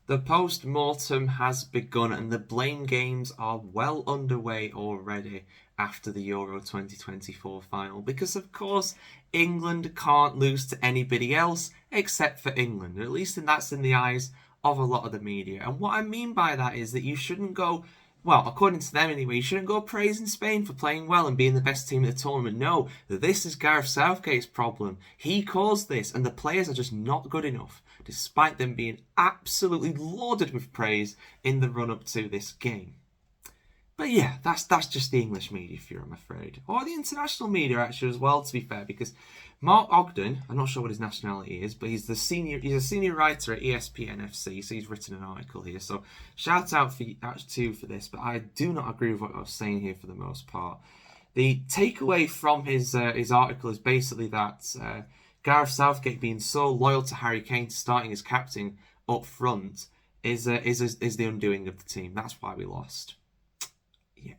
The post-mortem has begun and the blame games are well underway already after the Euro 2024 final because, of course, England can't lose to anybody else except for England. At least that's in the eyes of a lot of the media. And what I mean by that is that you shouldn't go, well, according to them anyway, you shouldn't go praising Spain for playing well and being the best team in the tournament. No, this is Gareth Southgate's problem. He caused this, and the players are just not good enough, despite them being absolutely lauded with praise in the run-up to this game. But yeah, that's just the English media for you, I'm afraid. Or the international media, actually, as well, to be fair, because Mark Ogden, I'm not sure what his nationality is, but he's a senior writer at ESPN FC, so he's written an article here. So shout out to you for this, but I do not agree with what I was saying here for the most part. The takeaway from his article is basically that Gareth Southgate being so loyal to Harry Kane, starting as captain up front, is the undoing of the team. That's why we lost. Yeah,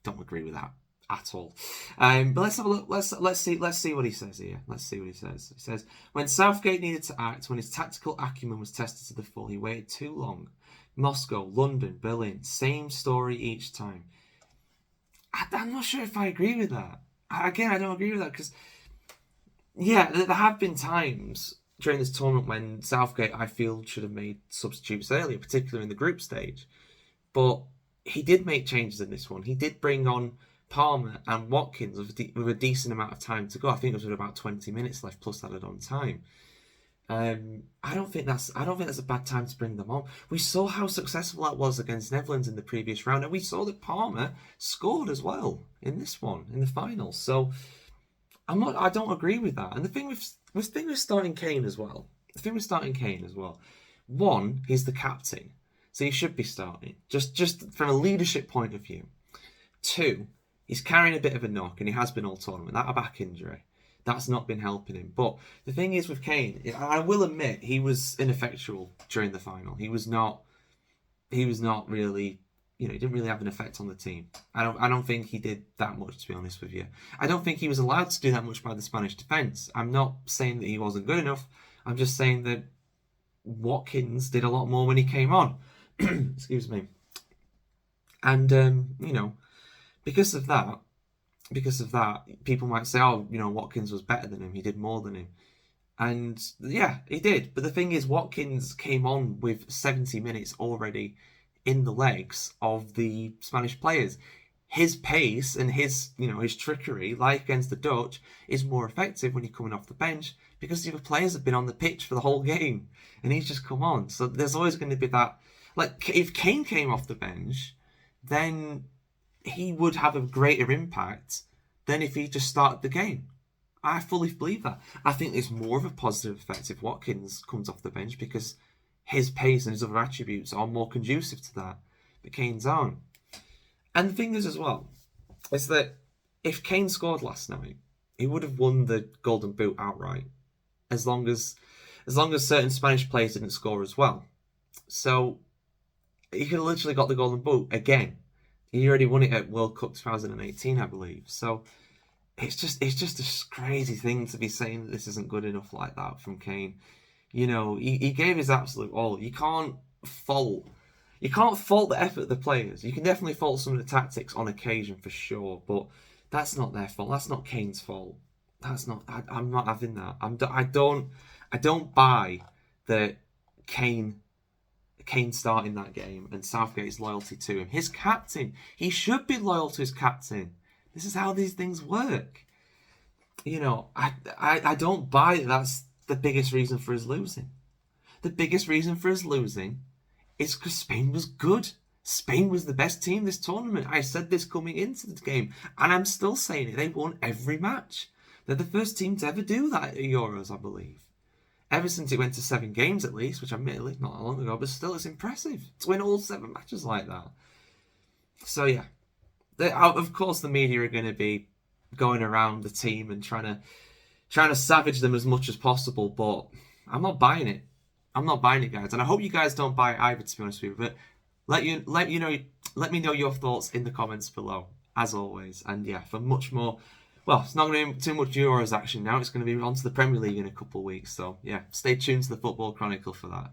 don't agree with that at all. But let's have a look. Let's see what he says here. Let's see what he says. He says, when Southgate needed to act, when his tactical acumen was tested to the full, he waited too long. Moscow, London, Berlin, same story each time. I'm not sure if I agree with that. Again, I don't agree with that because, yeah, there have been times during this tournament when Southgate, I feel, should have made substitutes earlier, particularly in the group stage. But he did make changes in this one. He did bring on Palmer and Watkins with a decent amount of time to go. I think it was with about 20 minutes left plus added on time. I don't think that's a bad time to bring them on. We saw how successful that was against Netherlands in the previous round, and we saw that Palmer scored as well in this one in the final. So I don't agree with that. And the thing with starting Kane as well. One, he's the captain. So he should be starting, just from a leadership point of view. Two, he's carrying a bit of a knock, and he has been all tournament. That a back injury, that's not been helping him. But the thing is with Kane, I will admit he was ineffectual during the final. He was not really, he didn't really have an effect on the team. I don't think he did that much, to be honest with you. I don't think he was allowed to do that much by the Spanish defence. I'm not saying that he wasn't good enough. I'm just saying that Watkins did a lot more when he came on. Excuse me. And because of that, people might say, oh, Watkins was better than him. He did more than him. And yeah, he did. But the thing is, Watkins came on with 70 minutes already in the legs of the Spanish players. His pace and his trickery, like against the Dutch, is more effective when you're coming off the bench because the other players have been on the pitch for the whole game and he's just come on. So there's always going to be that. Like, if Kane came off the bench, then he would have a greater impact than if he just started the game. I fully believe that. I think there's more of a positive effect if Watkins comes off the bench because his pace and his other attributes are more conducive to that, but Kane's aren't. And the thing is as well, is that if Kane scored last night, he would have won the Golden Boot outright, as long as certain Spanish players didn't score as well. So he could have literally got the Golden Boot again. He already won it at World Cup 2018, I believe. So it's just a crazy thing to be saying that this isn't good enough like that from Kane. He gave his absolute all. You can't fault the effort of the players. You can definitely fault some of the tactics on occasion for sure, but that's not their fault. That's not Kane's fault. That's not. I'm not having that. I don't buy that Kane starting that game and Southgate's loyalty to him. His captain. He should be loyal to his captain. This is how these things work. I don't buy that's the biggest reason for us losing. The biggest reason for us losing is because Spain was good. Spain was the best team this tournament. I said this coming into the game, and I'm still saying it. They won every match. They're the first team to ever do that at Euros, I believe. Ever since it went to 7 games at least, which admittedly not that long ago, but still it's impressive to win all 7 matches like that. So yeah, of course the media are going to be going around the team and trying to savage them as much as possible, but I'm not buying it. I'm not buying it, guys, and I hope you guys don't buy it either, to be honest with you. But let me know your thoughts in the comments below, as always. And yeah, for much more. Well, it's not going to be too much Euros action now. It's going to be on to the Premier League in a couple of weeks. So yeah, stay tuned to the Football Chronicle for that.